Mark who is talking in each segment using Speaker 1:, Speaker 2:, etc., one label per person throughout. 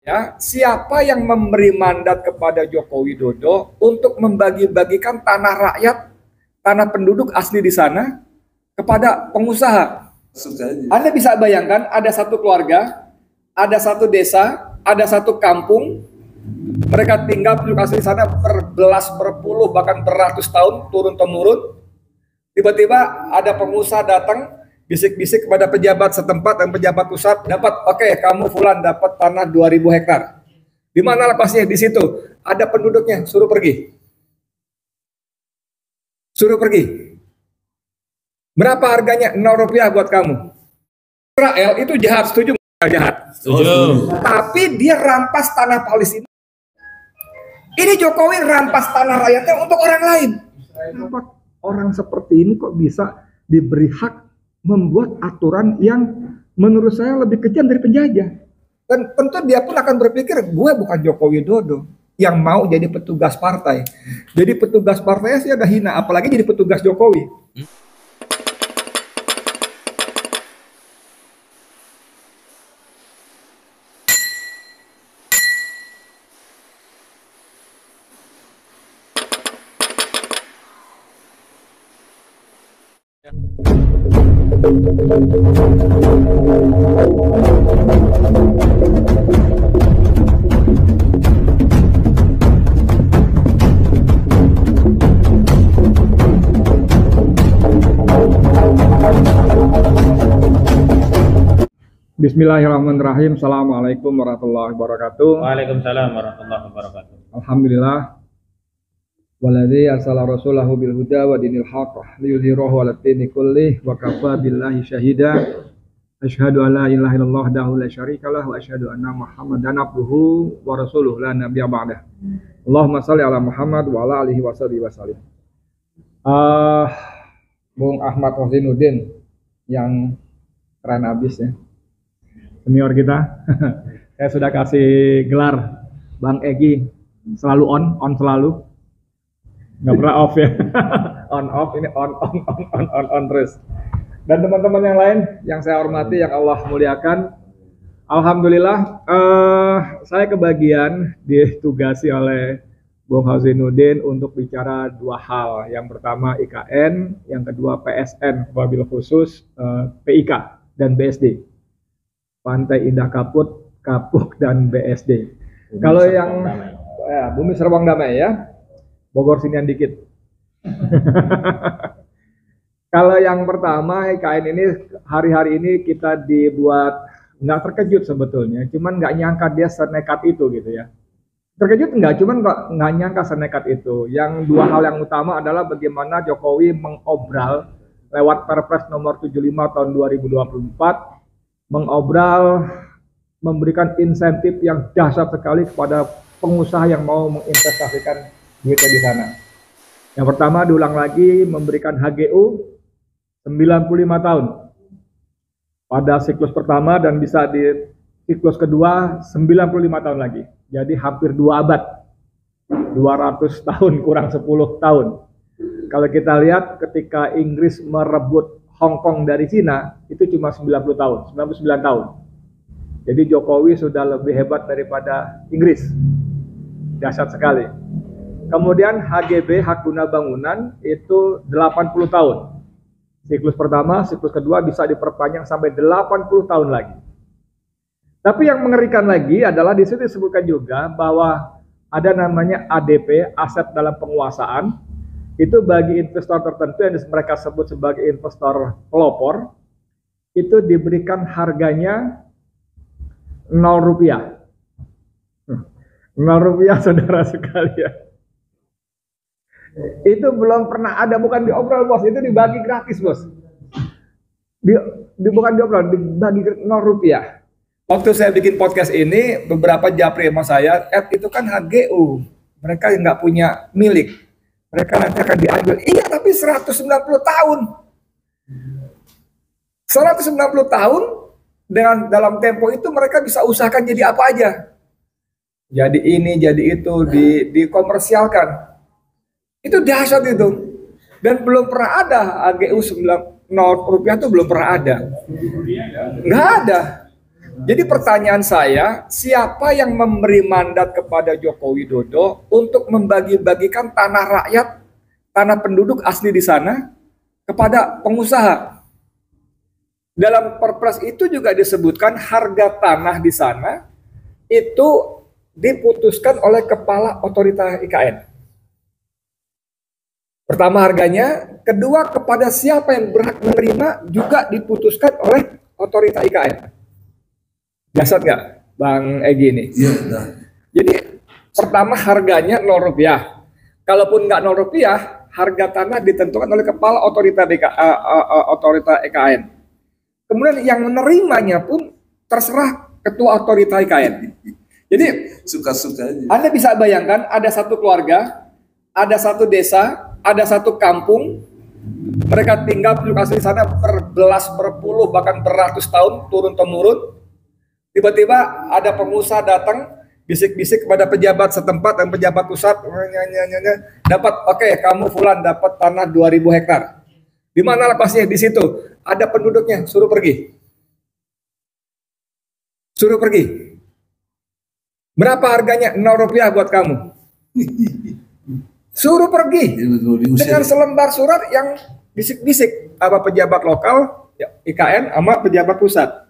Speaker 1: Ya, siapa yang memberi mandat kepada Joko Widodo untuk membagi-bagikan tanah rakyat, tanah penduduk asli di sana kepada pengusaha? Anda bisa bayangkan ada satu keluarga, ada satu desa, ada satu kampung, mereka tinggal penduduk asli di sana berbelas, berpuluh, bahkan beratus tahun turun-temurun. Tiba-tiba ada pengusaha datang, bisik-bisik kepada pejabat setempat dan pejabat pusat, dapat, oke, kamu Fulan dapat tanah 2000 hektar. Di mana lepasnya? Di situ. Ada penduduknya, suruh pergi. Suruh pergi. Berapa harganya? 0 rupiah buat kamu. Israel itu jahat, setuju nggak jahat?
Speaker 2: Setuju.
Speaker 1: Tapi dia rampas tanah Palestina. Ini Jokowi rampas tanah rakyatnya untuk orang lain. Kenapa orang seperti ini kok bisa diberi hak membuat aturan yang menurut saya lebih kejam dari penjajah? Dan tentu dia pun akan berpikir, gue bukan Joko Widodo yang mau jadi petugas partai. Jadi petugas partainya sih ada hina, apalagi jadi petugas Jokowi. Bismillahirrahmanirrahim. Assalamualaikum warahmatullahi wabarakatuh.
Speaker 2: Waalaikumsalam warahmatullahi wabarakatuh.
Speaker 1: Alhamdulillah. Waladzi arsala rasulahu bil huda wa dinil haqq liyudhhirahu 'ala dini kullih wa kafa billahi syahida. Asyhadu an la ilaha illallah wahdahu la syarikalah wa asyhadu anna Muhammadan abduhu wa rasuluhu la nabiyya ba'dah. Allahumma shalli ala Muhammad wa ala alihi washabihi wasallim. Bung Ahmad Rozinuddin yang keren abis ya. Senior kita. Saya sudah kasih gelar Bang Egi, selalu on selalu. Nggak pernah off ya. On off, ini on terus. Dan teman-teman yang lain yang saya hormati, yang Allah muliakan, alhamdulillah saya kebagian ditugasi oleh Bung Rozinuddin untuk bicara dua hal. Yang pertama IKN, yang kedua PSN, wabil khusus PIK dan BSD. Pantai Indah Kapuk dan BSD. Kalau yang Bumi Serpong Damai ya, Bogor sinian dikit. Kalau yang pertama IKN ini hari-hari ini kita dibuat nggak terkejut sebetulnya, cuman nggak nyangka dia senekat itu gitu ya. Terkejut nggak, cuman nggak nyangka senekat itu. Yang dua hal yang utama adalah bagaimana Jokowi mengobral lewat Perpres nomor 75 tahun 2024, mengobral memberikan insentif yang dahsyat sekali kepada pengusaha yang mau menginvestasikan duitnya di sana. Yang pertama diulang lagi memberikan HGU 95 tahun pada siklus pertama dan bisa di siklus kedua 95 tahun lagi. Jadi hampir 2 abad. 200 tahun kurang 10 tahun. Kalau kita lihat ketika Inggris merebut Hong Kong dari Cina itu cuma 90 tahun, 99 tahun. Jadi Jokowi sudah lebih hebat daripada Inggris. Dahsyat sekali. Kemudian HGB, hak guna bangunan, itu 80 tahun. Siklus pertama, siklus kedua bisa diperpanjang sampai 80 tahun lagi. Tapi yang mengerikan lagi adalah di situ disebutkan juga bahwa ada namanya ADP, aset dalam penguasaan. Itu bagi investor tertentu yang mereka sebut sebagai investor pelopor, itu diberikan harganya 0 rupiah. 0 rupiah saudara sekalian. Itu belum pernah ada, bukan diobrol bos, itu dibagi gratis bos. Bukan diobrol, dibagi 0 rupiah. Waktu saya bikin podcast ini, beberapa japri sama saya, itu kan HGU, mereka nggak punya milik. Mereka nanti akan diambil. Iya, tapi 190 tahun. 190 tahun dengan dalam tempo itu mereka bisa usahakan jadi apa aja. Jadi ini, jadi itu, dikomersialkan. Itu dahsyat itu. Dan belum pernah ada AGU 0 rupiah itu belum pernah ada. Nggak ada. Jadi pertanyaan saya, siapa yang memberi mandat kepada Joko Widodo untuk membagi-bagikan tanah rakyat, tanah penduduk asli di sana kepada pengusaha? Dalam Perpres itu juga disebutkan harga tanah di sana itu diputuskan oleh kepala otorita IKN. Pertama harganya, kedua kepada siapa yang berhak menerima juga diputuskan oleh otorita IKN. Jasad nggak, Bang Egy ini?
Speaker 3: Iya.
Speaker 1: Jadi pertama harganya Rp0. Kalaupun nggak Rp0, harga tanah ditentukan oleh kepala otorita IKN. Kemudian yang menerimanya pun terserah ketua otorita IKN. Jadi
Speaker 3: Suka-suka aja.
Speaker 1: Anda bisa bayangkan ada satu keluarga, ada satu desa, ada satu kampung, mereka tinggal penduduk asli di sana berbelas, berpuluh, bahkan beratus tahun turun-temurun. Tiba-tiba ada pengusaha datang, bisik-bisik kepada pejabat setempat dan pejabat pusat, dapat, oke, kamu Fulan dapat tanah 2.000 hektar. Di mana lapasnya? Di situ. Ada penduduknya, suruh pergi. Suruh pergi. Berapa harganya? Rp0 buat kamu. Suruh pergi. Dengan selembar surat yang bisik-bisik apa pejabat lokal, IKN sama pejabat pusat.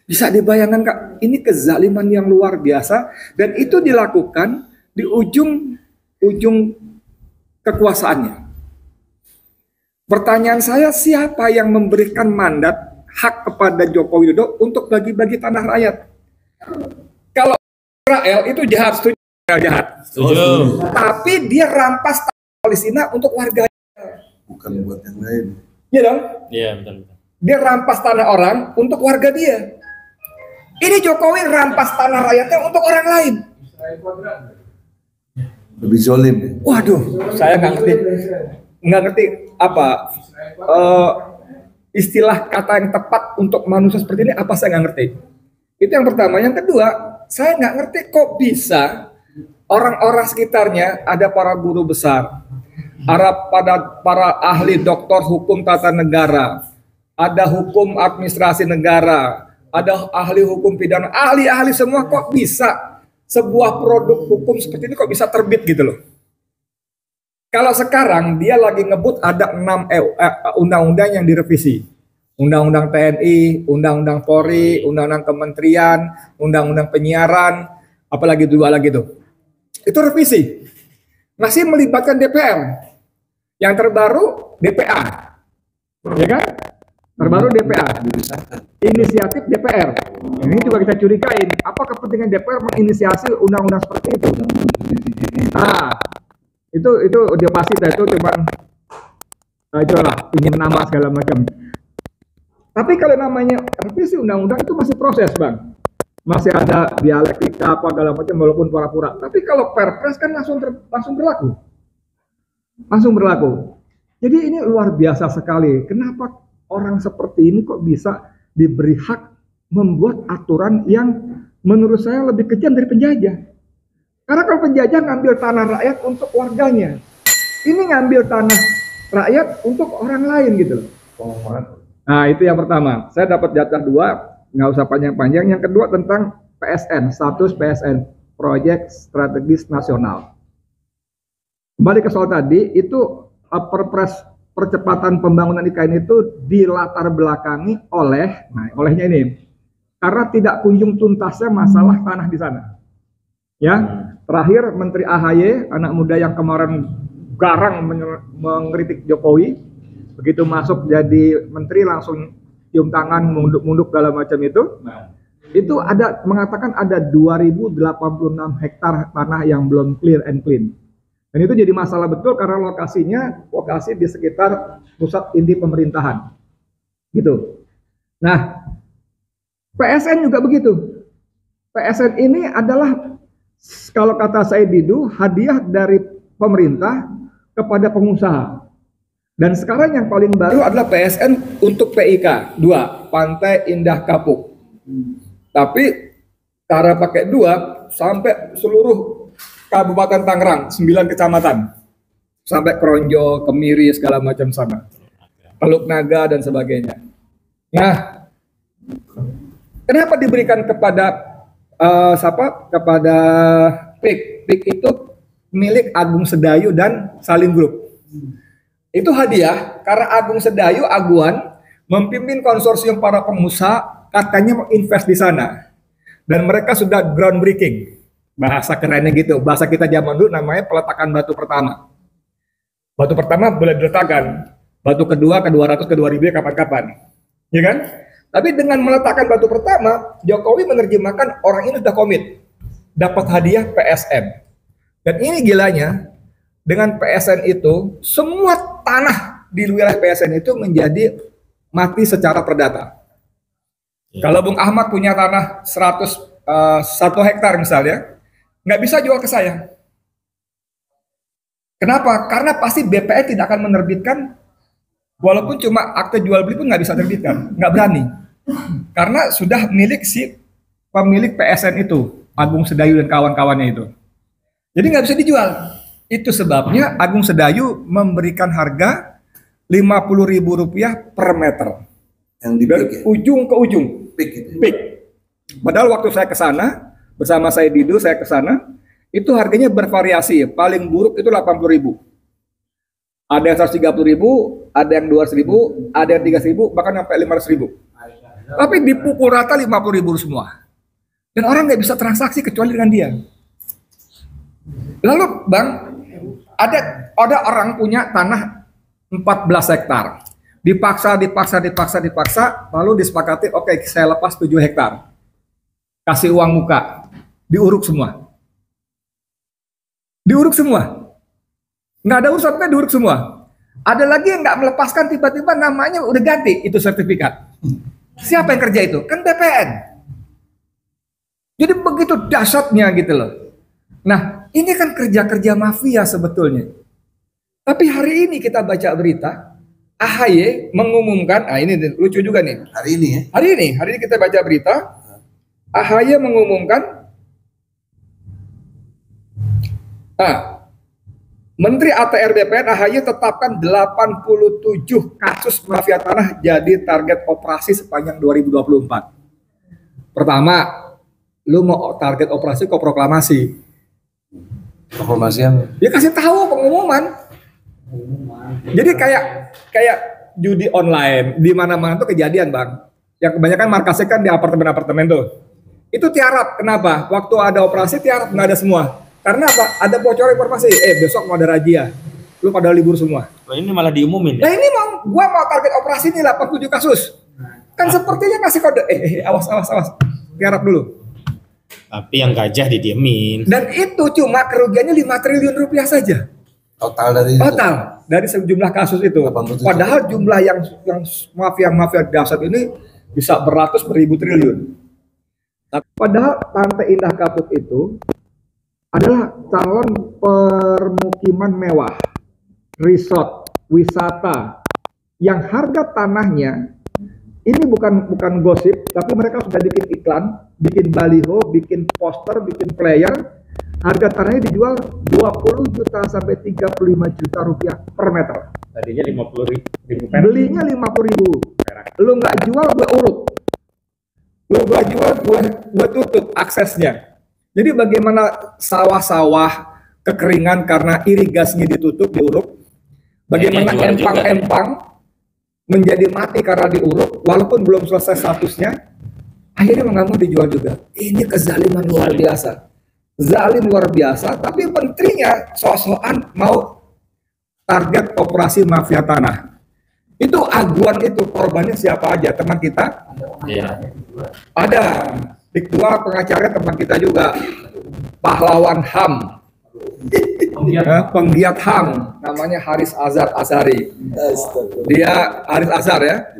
Speaker 1: Bisa dibayangkan Kak, ini kezaliman yang luar biasa dan itu dilakukan di ujung kekuasaannya. Pertanyaan saya, siapa yang memberikan mandat hak kepada Joko Widodo untuk bagi-bagi tanah rakyat? Kalau Israel itu jahat, setuju, Israel jahat.
Speaker 2: Setuju.
Speaker 1: Tapi dia rampas tanah Palestina untuk warga.
Speaker 3: Bukan buat yang lain.
Speaker 1: Iya dong?
Speaker 2: Iya, betul.
Speaker 1: Dia rampas tanah orang untuk warga dia. Ini Jokowi rampas tanah rakyatnya untuk orang lain.
Speaker 3: Lebih zolim.
Speaker 1: Waduh, saya nggak ngerti apa istilah kata yang tepat untuk manusia seperti ini, apa saya nggak ngerti. Itu yang pertama. Yang kedua, saya nggak ngerti kok bisa orang-orang sekitarnya, ada para guru besar, para ahli doktor hukum tata negara, ada hukum administrasi negara, ada ahli hukum pidana, ahli-ahli semua, kok bisa sebuah produk hukum seperti ini kok bisa terbit gitu loh. Kalau sekarang dia lagi ngebut ada 6 undang-undang yang direvisi. Undang-undang TNI, Undang-undang Polri, Undang-undang Kementerian, Undang-undang Penyiaran, apalagi 2 lagi tuh. Itu revisi. Masih melibatkan DPR. Yang terbaru DPA. Ya kan? Terbaru DPA. Inisiatif DPR. Ini juga kita curigain. Apa kepentingan DPR menginisiasi undang-undang seperti itu? Nah, itu dia pasti itu cuman itulah ingin nama segala macam. Tapi kalau namanya revisi undang-undang itu masih proses, Bang. Masih ada dialektika apa segala macam walaupun pura-pura. Tapi kalau Perpres kan langsung berlaku. Langsung berlaku. Jadi ini luar biasa sekali. Kenapa orang seperti ini kok bisa diberi hak membuat aturan yang menurut saya lebih kejam dari penjajah? Karena kalau penjajah ngambil tanah rakyat untuk warganya, ini ngambil tanah rakyat untuk orang lain gitu loh. Nah itu yang pertama. Saya dapat jatah 2, nggak usah panjang-panjang. Yang kedua tentang PSN, status PSN, Proyek Strategis Nasional. Kembali ke soal tadi, itu Perpres percepatan pembangunan IKN itu dilatar belakangi oleh, olehnya ini, karena tidak kunjung tuntasnya masalah tanah di sana. Ya, terakhir Menteri AHY, anak muda yang kemarin garang mengkritik Jokowi, begitu masuk jadi menteri langsung cium tangan, munduk-munduk segala macam itu ada mengatakan ada 2086 hektar tanah yang belum clear and clean. Dan itu jadi masalah betul karena lokasi di sekitar pusat inti pemerintahan. Gitu. Nah, PSN juga begitu. PSN ini adalah kalau kata Said Didu, hadiah dari pemerintah kepada pengusaha. Dan sekarang yang paling baru adalah PSN untuk PIK 2, Pantai Indah Kapuk. Tapi cara pakai 2 sampai seluruh Kabupaten Tangerang, 9 kecamatan. Sampai Kronjo, Kemiri, segala macam sana. Teluk Naga dan sebagainya. Nah, Kenapa diberikan kepada siapa? Kepada PIK. PIK itu milik Agung Sedayu dan Salim Group. Itu hadiah karena Agung Sedayu Aguan memimpin konsorsium para pengusaha, katanya mau invest di sana. Dan mereka sudah groundbreaking. Bahasa kerennya gitu. Bahasa kita zaman dulu namanya peletakan batu pertama. Batu pertama boleh diletakkan. Batu kedua, ke-200, ke-2000 kapan-kapan. Ya kan? Tapi dengan meletakkan batu pertama, Jokowi menerjemahkan orang ini sudah komit. Dapat hadiah PSN. Dan ini gilanya, dengan PSN itu, semua tanah di wilayah PSN itu menjadi mati secara perdata. Kalau Bung Ahmad punya tanah 1 hektar misalnya, nggak bisa jual ke saya. Kenapa? Karena pasti BPN tidak akan menerbitkan, walaupun cuma akte jual beli pun nggak bisa terbitkan, nggak berani. Karena sudah milik si pemilik PSN itu, Agung Sedayu dan kawan-kawannya itu. Jadi nggak bisa dijual. Itu sebabnya Agung Sedayu memberikan harga Rp50.000 per meter.
Speaker 3: Yang di
Speaker 1: Dari ujung ke ujung.
Speaker 3: PIK itu.
Speaker 1: PIK. Padahal waktu saya ke sana, bersama saya Didu, saya ke sana, itu harganya bervariasi. Paling buruk itu Rp80.000. Ada yang Rp130.000, ada yang Rp200.000, ada yang Rp300.000, bahkan sampai Rp500.000. Tapi dipukul rata Rp50.000 semua. Dan orang nggak bisa transaksi kecuali dengan dia. Lalu Bang, ada orang punya tanah 14 hektar. Dipaksa, lalu disepakati, oke, saya lepas 7 hektar. Kasih uang muka. Diuruk semua. Nggak ada urusan, kan diuruk semua. Ada lagi yang nggak melepaskan, tiba-tiba namanya udah ganti itu sertifikat. Siapa yang kerja itu? Kan BPN. Jadi begitu dahsyatnya gitu loh. Nah, ini kan kerja-kerja mafia sebetulnya. Tapi hari ini kita baca berita, AHY mengumumkan, ini lucu juga nih.
Speaker 3: Hari ini ya.
Speaker 1: Hari ini kita baca berita, AHY mengumumkan, Menteri ATR BPN AHY tetapkan 87 kasus mafia tanah jadi target operasi sepanjang 2024. Pertama, lu mau target operasi kok proklamasi?
Speaker 3: Proklamasi yang
Speaker 1: Dia kasih tahu pengumuman. Jadi kayak judi online di mana-mana tuh kejadian, Bang. Yang kebanyakan markasnya kan di apartemen-apartemen tuh. Itu tiarap. Kenapa? Waktu ada operasi tiarap, nggak ada semua. Karena apa? Ada bocor informasi. Besok mau ada razia. Lu pada libur semua.
Speaker 2: Loh, ini malah diumumin
Speaker 1: Nah
Speaker 2: ya?
Speaker 1: ini gua mau target operasi nih 87 kasus. Kan sepertinya ngasih kode. Awas. Tiarap dulu.
Speaker 2: Tapi yang gajah didiemin.
Speaker 1: Dan itu cuma kerugiannya 5 triliun rupiah saja. Total dari sejumlah kasus itu.
Speaker 3: 87.
Speaker 1: Padahal jumlah yang mafia dahsyat ini bisa beratus beribu triliun. Padahal Pantai Indah Kapuk itu adalah calon permukiman mewah, resort, wisata, yang harga tanahnya ini bukan gosip, tapi mereka sudah bikin iklan, bikin baliho, bikin poster, bikin flyer. Harga tanahnya dijual 20 juta sampai 35 juta rupiah per meter.
Speaker 2: Tadinya 50.000 perak.
Speaker 1: Belinya 50.000. Lu nggak jual, gue uruk. Lu nggak jual, gue tutup aksesnya. Jadi bagaimana sawah-sawah kekeringan karena irigasinya ditutup, diuruk. Bagaimana empang-empang menjadi mati karena diuruk, walaupun belum selesai statusnya, akhirnya nggak mau dijual juga. Ini kezaliman luar biasa. Zalim luar biasa, tapi menterinya sok-sokan mau target operasi mafia tanah. Itu aguan itu, korbannya siapa aja, teman kita?
Speaker 2: Iya.
Speaker 1: Ada. Diktua pengacaranya teman kita juga, pahlawan HAM, penggiat HAM, namanya Haris Azhar Azhari. Dia Haris Azhar ya.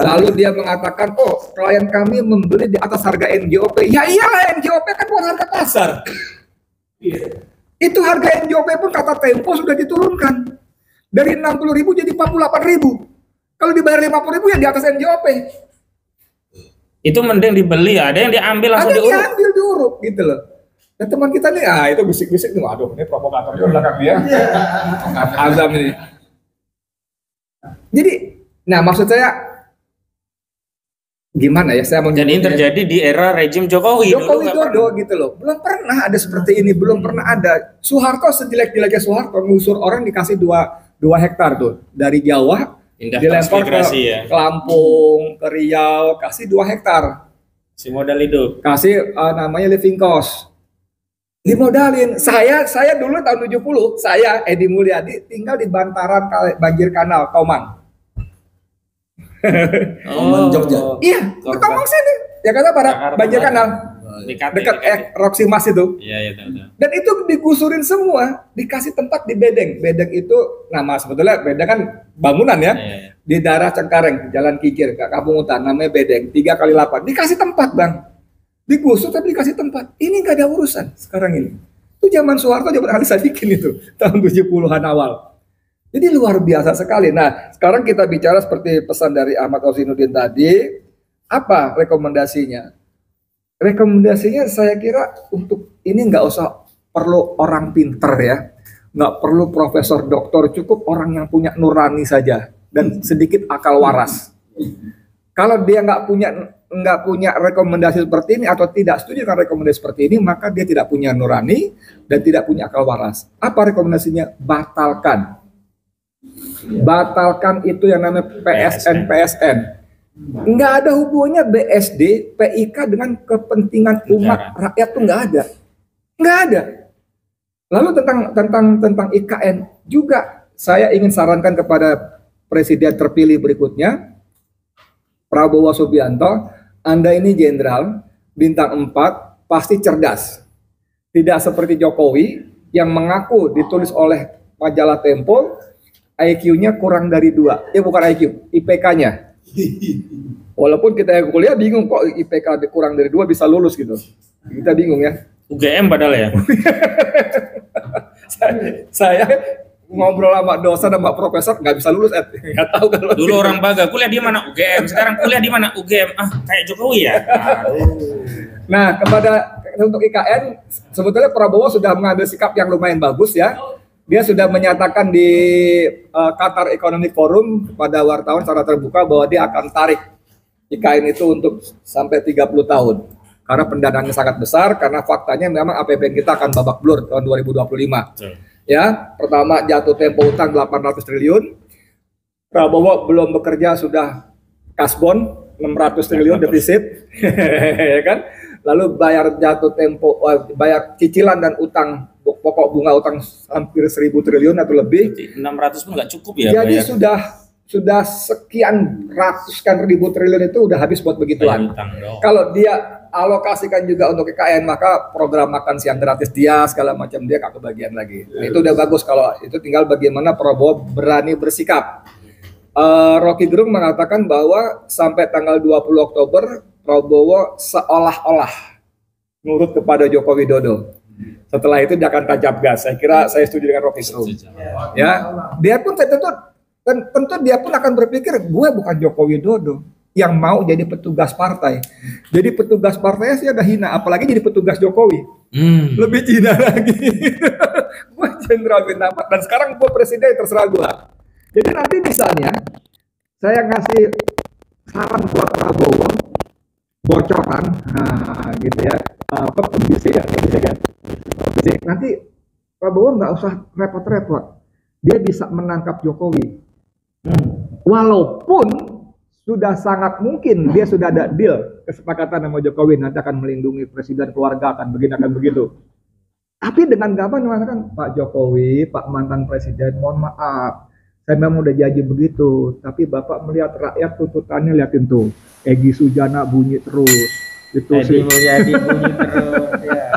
Speaker 1: Lalu dia mengatakan, klien kami membeli di atas harga NJOP. Ya iyalah, NJOP kan bukan harga pasar. Itu harga NJOP pun kata Tempo sudah diturunkan dari 60.000 jadi 48.000. Kalau dibayar 50.000 ya di atas NJOP.
Speaker 2: Itu mending dibeli, ada yang diambil langsung diuruk.
Speaker 1: Ada diambil diuruk gitu loh. Dan teman kita nih, itu bisik-bisik nih, aduh ini provokator juga belakang dia. Azam ini. Jadi, nah maksud saya gimana ya, saya mau
Speaker 2: Dan ini
Speaker 1: nyebutnya.
Speaker 2: terjadi di era rejim Jokowi.
Speaker 1: Joko
Speaker 2: Dulu nggak
Speaker 1: Widodo
Speaker 2: pernah.
Speaker 1: gitu loh, belum pernah ada seperti ini, belum pernah ada. Soeharto sejelek-jeleknya Soeharto ngusur orang dikasih 2 hektar tuh dari Jawa
Speaker 2: Indah
Speaker 1: dilempar
Speaker 2: transmigrasi ya.
Speaker 1: ke Lampung, ke Riau, kasih 2 hektar,
Speaker 2: Si modal hidup.
Speaker 1: kasih namanya living cost, dimodalin. Saya dulu tahun 70, saya Edi Mulyadi tinggal di bantaran banjir kanal Tomang.
Speaker 3: Tomang, Jogja.
Speaker 1: Iya, ke
Speaker 2: Korban.
Speaker 1: Tomang sini. Jakarta Barat,
Speaker 2: Jakarta
Speaker 1: banjir
Speaker 2: Barat.
Speaker 1: kanal dekat Roxy Mas itu.
Speaker 2: Iya, iya, tahu.
Speaker 1: Dan itu digusurin semua, dikasih tempat di Bedeng. Bedeng itu nama sebetulnya Bedeng kan bangunan ya.
Speaker 2: Iya, iya.
Speaker 1: Di daerah Cengkareng, Jalan Kikir, ke Kampung Hutan, namanya Bedeng. 3x8, dikasih tempat bang. Digusur tapi dikasih tempat. Ini nggak ada urusan sekarang ini. Itu zaman Soeharto, zaman Ali Sadikin itu, tahun 70-an awal. Jadi luar biasa sekali. Nah, sekarang kita bicara seperti pesan dari Ahmad Rosinuddin tadi, apa rekomendasinya? Rekomendasinya saya kira untuk ini nggak usah perlu orang pinter ya, nggak perlu profesor doktor, cukup orang yang punya nurani saja dan sedikit akal waras. Kalau dia nggak punya rekomendasi seperti ini atau tidak setuju dengan rekomendasi seperti ini, maka dia tidak punya nurani dan tidak punya akal waras. Apa rekomendasinya? Batalkan. Batalkan itu yang namanya PSN. Nggak ada hubungannya BSD, PIK dengan kepentingan umat rakyat tuh nggak ada. Lalu tentang IKN juga saya ingin sarankan kepada presiden terpilih berikutnya, Prabowo Subianto. Anda ini jenderal bintang 4, pasti cerdas. Tidak seperti Jokowi yang mengaku ditulis oleh majalah Tempo IQ-nya kurang dari 2. Bukan IQ, IPK-nya. Walaupun kita yang kuliah bingung kok IPK kurang dari 2 bisa lulus gitu. Kita bingung ya.
Speaker 2: UGM padahal ya.
Speaker 1: saya ngobrol sama dosen sama profesor nggak bisa lulus, nggak tahu kalau
Speaker 2: Dulu orang Baga kuliah di mana? UGM. Sekarang kuliah di mana? UGM. Ah, kayak Jokowi ya.
Speaker 1: Nah, untuk IKN sebetulnya Prabowo sudah mengambil sikap yang lumayan bagus ya. Dia sudah menyatakan di Qatar Economic Forum kepada wartawan secara terbuka bahwa dia akan tarik IKN itu untuk sampai 30 tahun. Karena pendanaannya sangat besar, karena faktanya memang APBN kita akan babak belur tahun 2025.
Speaker 2: Betul.
Speaker 1: Ya, pertama jatuh tempo utang 800 triliun. Prabowo belum bekerja sudah kasbon 600 triliun defisit, ya kan? Lalu bayar jatuh tempo, bayar cicilan dan utang pokok bunga utang hampir 1.000 triliun atau lebih.
Speaker 2: 600 pun nggak cukup ya.
Speaker 1: Jadi
Speaker 2: bayar.
Speaker 1: sudah sekian ratusan ribu triliun itu udah habis buat begituan. Kalau dia alokasikan juga untuk IKN, maka program makan siang gratis dia segala macam dia gak kebagian lagi. Nah, itu udah bagus. Kalau itu tinggal bagaimana Prabowo berani bersikap. Rocky Gerung mengatakan bahwa sampai tanggal 20 Oktober Prabowo seolah-olah nurut kepada Joko Widodo. Setelah itu dia akan tancap gas. Saya kira saya setuju dengan Rocky Gerung. Ya, dia pun tentu dia pun akan berpikir, gue bukan Joko Widodo yang mau jadi petugas partai. Jadi petugas partainya sih ada hina, apalagi jadi petugas Jokowi. Lebih hina lagi. Gue jenderal bintang 4 dan sekarang gue presiden, terserah gue. Jadi nanti misalnya saya ngasih saran buat Prabowo, bocoran, nah, gitu ya, apa pembisik ya, kan? Nanti Prabowo nggak usah repot-repot, dia bisa menangkap Jokowi. Walaupun sudah sangat mungkin dia sudah ada deal kesepakatan sama Jokowi nanti akan melindungi presiden, keluarga akan begini akan begitu. Tapi dengan gampang mengatakan, Pak Jokowi, Pak mantan presiden, mohon maaf, saya memang udah janji begitu, tapi Bapak melihat rakyat tuntutannya, liatin tuh, Egy Sujana bunyi terus, itu sih.
Speaker 2: Mulyadi bunyi terus ya.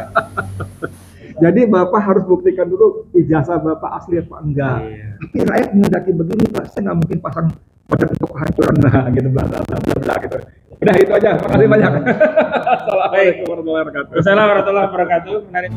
Speaker 1: Jadi Bapak harus buktikan dulu ijazah Bapak asli apa enggak.
Speaker 2: Iya.
Speaker 1: Tapi rakyat mendaki begini Pak, saya nggak mungkin pasang pada untuk kehancuran lah gitu, bla bla bla bla gitu. Udah itu aja, makasih banyak. Assalamualaikum warahmatullahi wabarakatuh.
Speaker 2: Assalamualaikum warahmatullahi wabarakatuh. Menarik.